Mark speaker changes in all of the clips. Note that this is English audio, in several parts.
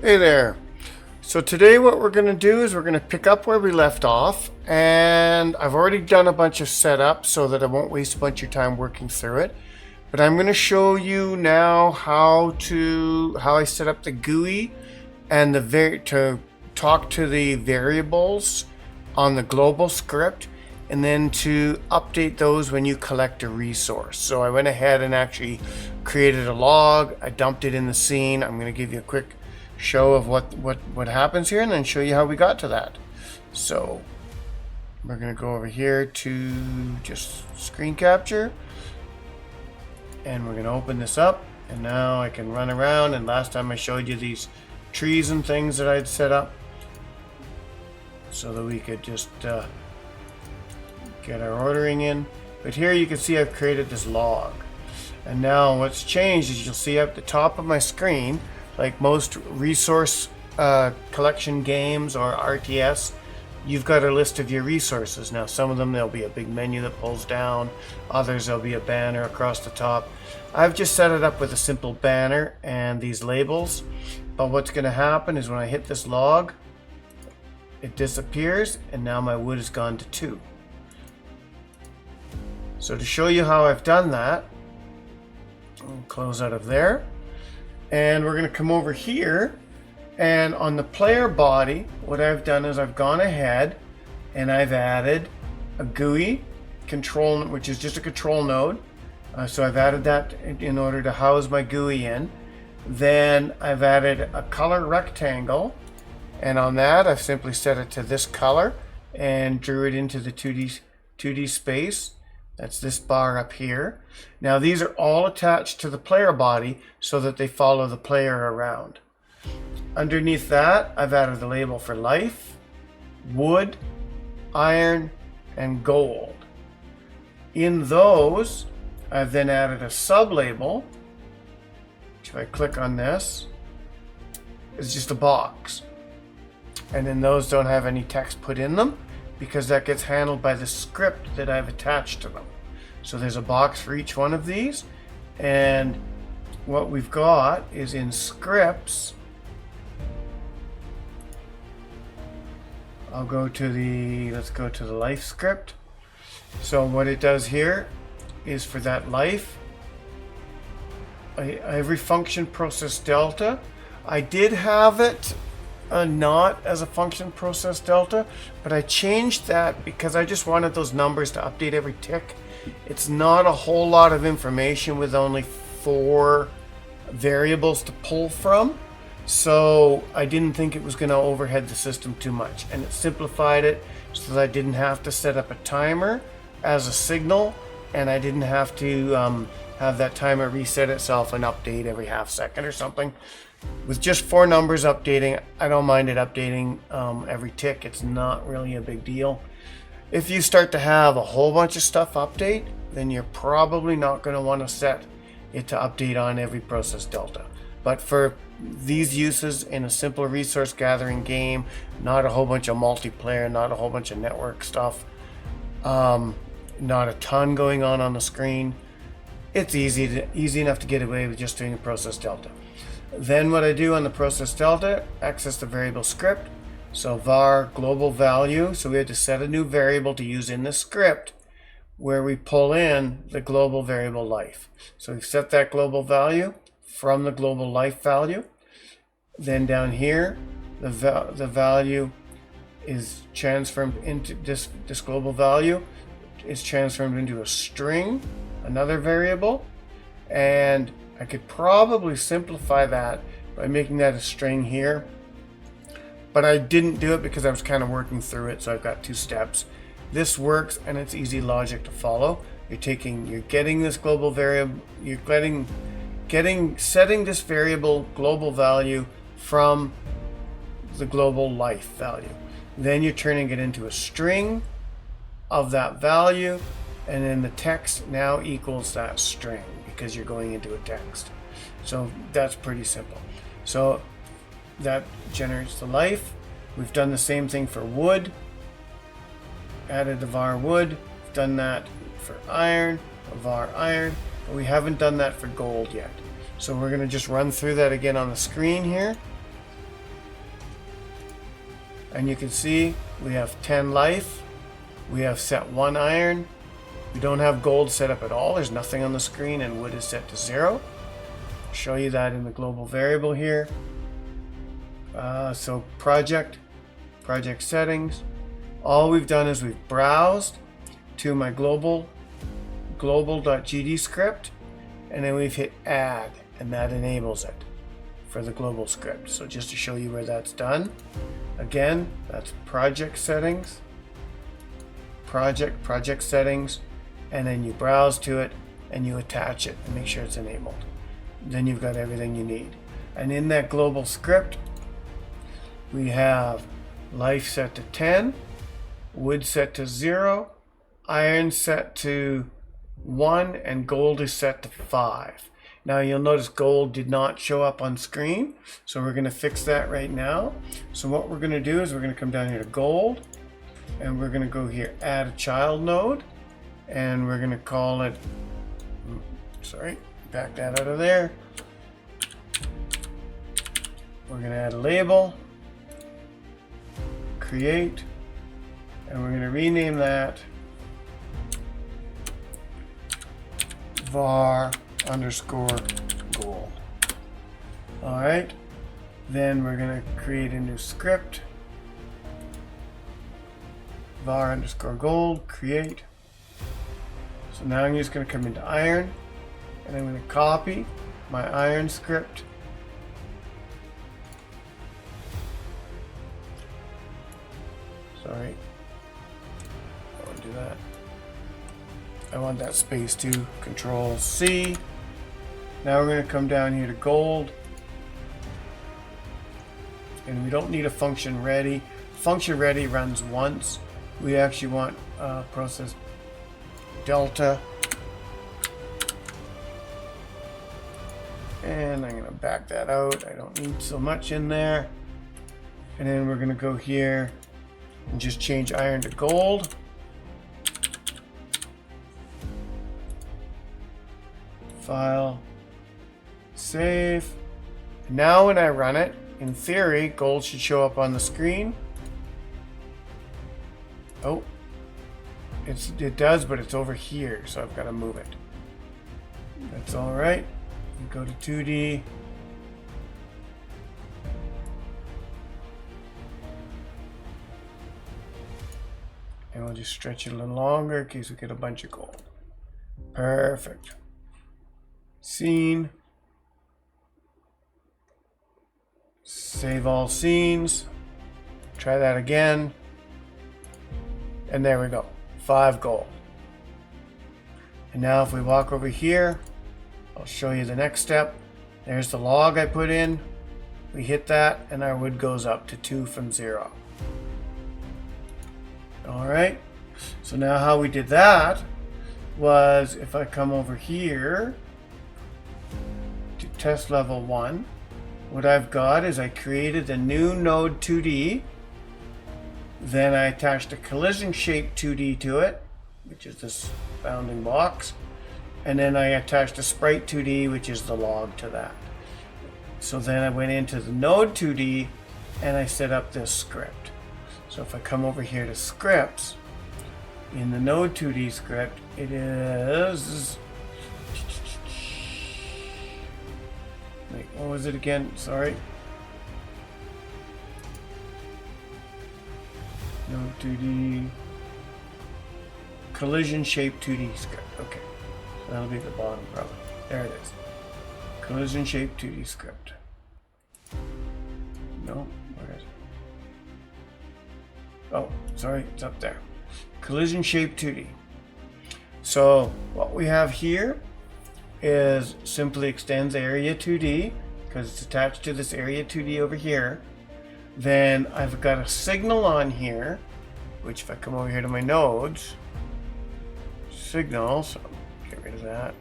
Speaker 1: Hey there. So today what we're going to do is we're going to pick up where we left off, and I've already done a bunch of setup so that I won't waste a bunch of your time working through it. But I'm going to show you now how I set up the GUI and to talk to the variables on the global script, and then to update those when you collect a resource. So I went ahead and actually created a log. I dumped it in the scene. I'm going to give you a quick show of what happens here and then show you how we got to that. So we're going to go over here to just screen capture, and we're going to open this up, and now I can run around. And last time I showed you these trees and things that I'd set up so that we could just get our ordering in. But here you can see I've created this log, and now what's changed is you'll see at the top of my screen, like most resource collection games or RTS, you've got a list of your resources. Now some of them there'll be a big menu that pulls down, others there'll be a banner across the top. I've just set it up with a simple banner and these labels, but what's going to happen is when I hit this log, it disappears, and now my wood has gone to 2. So to show you how I've done that, I'll close out of there. And we're going to come over here, and on the player body, what I've done is I've gone ahead and I've added a GUI control, which is just a control node. So I've added that in order to house my GUI in. Then I've added a color rectangle, and on that I've simply set it to this color and drew it into the 2D space. That's this bar up here. Now these are all attached to the player body so that they follow the player around. Underneath that, I've added the label for life, wood, iron, and gold. In those, I've then added a sub-label, which if I click on this, is just a box. And then those don't have any text put in them, because that gets handled by the script that I've attached to them. So there's a box for each one of these, and what we've got is in scripts. Let's go to the life script. So what it does here is for that life, every function process delta. I did have it not as a function process delta, but I changed that because I just wanted those numbers to update every tick. It's not a whole lot of information with only 4 variables to pull from, so I didn't think it was going to overhead the system too much, and it simplified it so that I didn't have to set up a timer as a signal, and I didn't have to have that timer reset itself and update every half second or something. With just 4 numbers updating, I don't mind it updating every tick. It's not really a big deal. If you start to have a whole bunch of stuff update, then you're probably not going to want to set it to update on every process delta. But for these uses in a simple resource gathering game, not a whole bunch of multiplayer, not a whole bunch of network stuff, not a ton going on the screen, it's easy enough to get away with just doing a process delta. Then what I do on the process delta, access the variable script. So var global value. So we had to set a new variable to use in the script where we pull in the global variable life. So we've set that global value from the global life value. Then down here, the value is transformed into this global value is transformed into a string, another variable, and I could probably simplify that by making that a string here, but I didn't do it because I was kind of working through it, so I've got 2 steps. This works, and it's easy logic to follow. You're getting this global variable, setting this variable global value from the global life value. Then you're turning it into a string of that value, and then the text now equals that string because you're going into a text. So that's pretty simple. So that generates the life. We've done the same thing for wood. Added the var wood. We've done that for iron, var iron, but we haven't done that for gold yet. So we're going to just run through that again on the screen here. And you can see we have 10 life. We have set 1 iron. We don't have gold set up at all. There's nothing on the screen, and wood is set to 0. I'll show you that in the global variable here. So project settings. All we've done is we've browsed to my global.gd script, and then we've hit add, and that enables it for the global script. So just to show you where that's done, again, that's project settings, project settings, and then you browse to it and you attach it and make sure it's enabled. Then you've got everything you need. And in that global script, we have life set to 10, wood set to 0, iron set to 1, and gold is set to 5. Now you'll notice gold did not show up on screen, so we're going to fix that right now. So what we're going to do is we're going to come down here to gold, and we're going to go here, add a child node, and we're going to call it, sorry, back that out of there. We're going to add a label, create, and we're going to rename that var underscore gold. All right, then we're going to create a new script, var underscore gold, create. So now I'm just going to come into iron, and I'm going to copy my iron script, sorry, I want to do that. I want that space too. Control C. Now we're going to come down here to gold, and we don't need a function ready. Function ready runs once. We actually want process delta, and I'm going to back that out. I don't need so much in there. And then we're going to go here and just change iron to gold. File, save. Now when I run it, in theory, gold should show up on the screen. Oh, it does, but it's over here, so I've got to move it. That's all right. Go to 2D. And we'll just stretch it a little longer in case we get a bunch of gold. Perfect. Scene. Save all scenes. Try that again. And there we go. 5 gold. And now if we walk over here, I'll show you the next step. There's the log I put in. We hit that and our wood goes up to 2 from 0. Alright. So now how we did that was, if I come over here to test level 1, what I've got is I created a new node 2D. Then I attached a collision shape 2D to it, which is this bounding box. And then I attached a sprite 2D, which is the log to that. So then I went into the node 2D and I set up this script. So if I come over here to scripts, in the node 2D script, it is, wait, what was it again? Sorry. Node 2D, collision shape 2D script. Okay, so that'll be at the bottom probably. There it is. Collision shape 2D script. No, where is it? Oh, sorry, it's up there. Collision shape 2D. So what we have here is simply extends area 2D because it's attached to this area 2D over here. Then I've got a signal on here, which if I come over here to my nodes, signal, so get rid of that.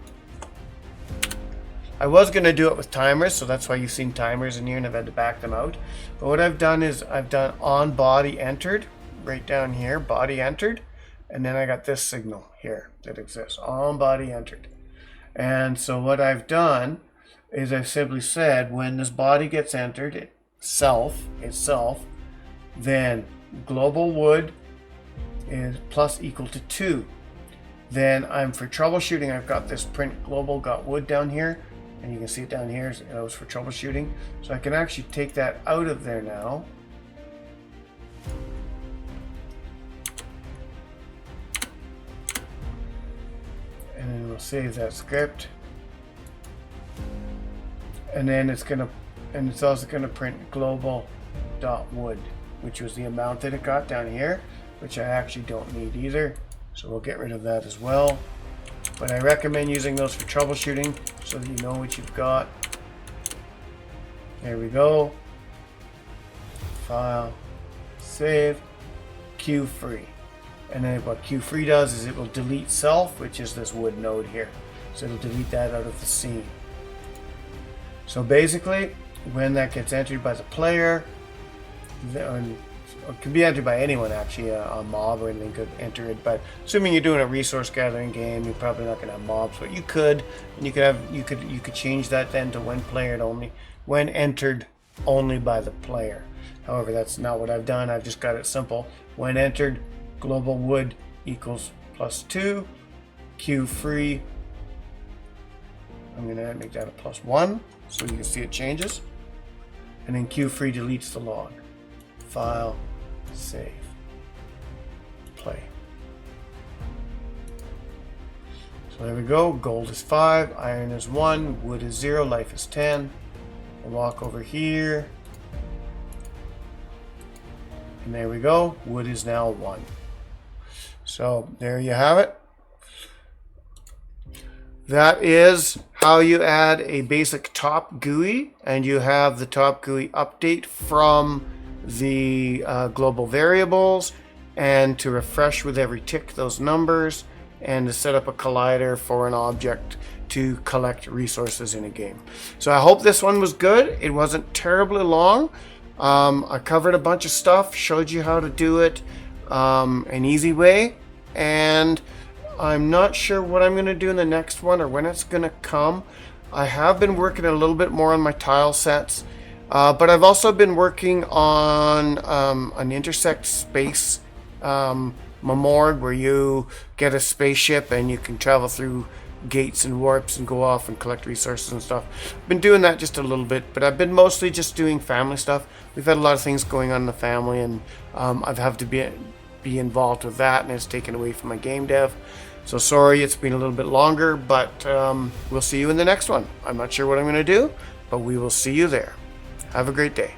Speaker 1: I was going to do it with timers, so that's why you've seen timers in here and I've had to back them out. But what I've done is I've done on body entered, right down here, body entered, and then I got this signal here that exists, on body entered. And so what I've done is I've simply said when this body gets entered, itself, Then global wood is plus equal to 2. Then I'm for troubleshooting, I've got this print global got wood down here, and you can see it down here. It was for troubleshooting. So I can actually take that out of there now. And then we'll save that script. And then it's also gonna print global dot wood, which was the amount that it got down here, which I actually don't need either. So we'll get rid of that as well. But I recommend using those for troubleshooting so that you know what you've got. There we go. File, save, queue free. And then what queue free does is it will delete self, which is this wood node here. So it'll delete that out of the scene. So basically, when that gets entered by the player, it can be entered by anyone actually, a mob or anything could enter it. But assuming you're doing a resource gathering game, you're probably not going to have mobs, but you could, and you could change that then to when entered only by the player. However, that's not what I've done. I've just got it simple. When entered, global wood equals +2, queue free. I'm going to make that a +1 so you can see it changes. And then queue free deletes the log. File, save, play. So there we go. Gold is 5, iron is 1, wood is 0, life is 10. I'll walk over here. And there we go. Wood is now 1. So there you have it. That is how you add a basic top GUI, and you have the top GUI update from the global variables, and to refresh with every tick those numbers, and to set up a collider for an object to collect resources in a game. So I hope this one was good. It wasn't terribly long. I covered a bunch of stuff, showed you how to do it an easy way, and I'm not sure what I'm going to do in the next one or when it's going to come. I have been working a little bit more on my tile sets, but I've also been working on an intersect space memord where you get a spaceship and you can travel through gates and warps and go off and collect resources and stuff. I've been doing that just a little bit, but I've been mostly just doing family stuff. We've had a lot of things going on in the family, and I've had to be involved with that, and it's taken away from my game dev. So sorry it's been a little bit longer, but we'll see you in the next one. I'm not sure what I'm going to do, but we will see you there. Have a great day.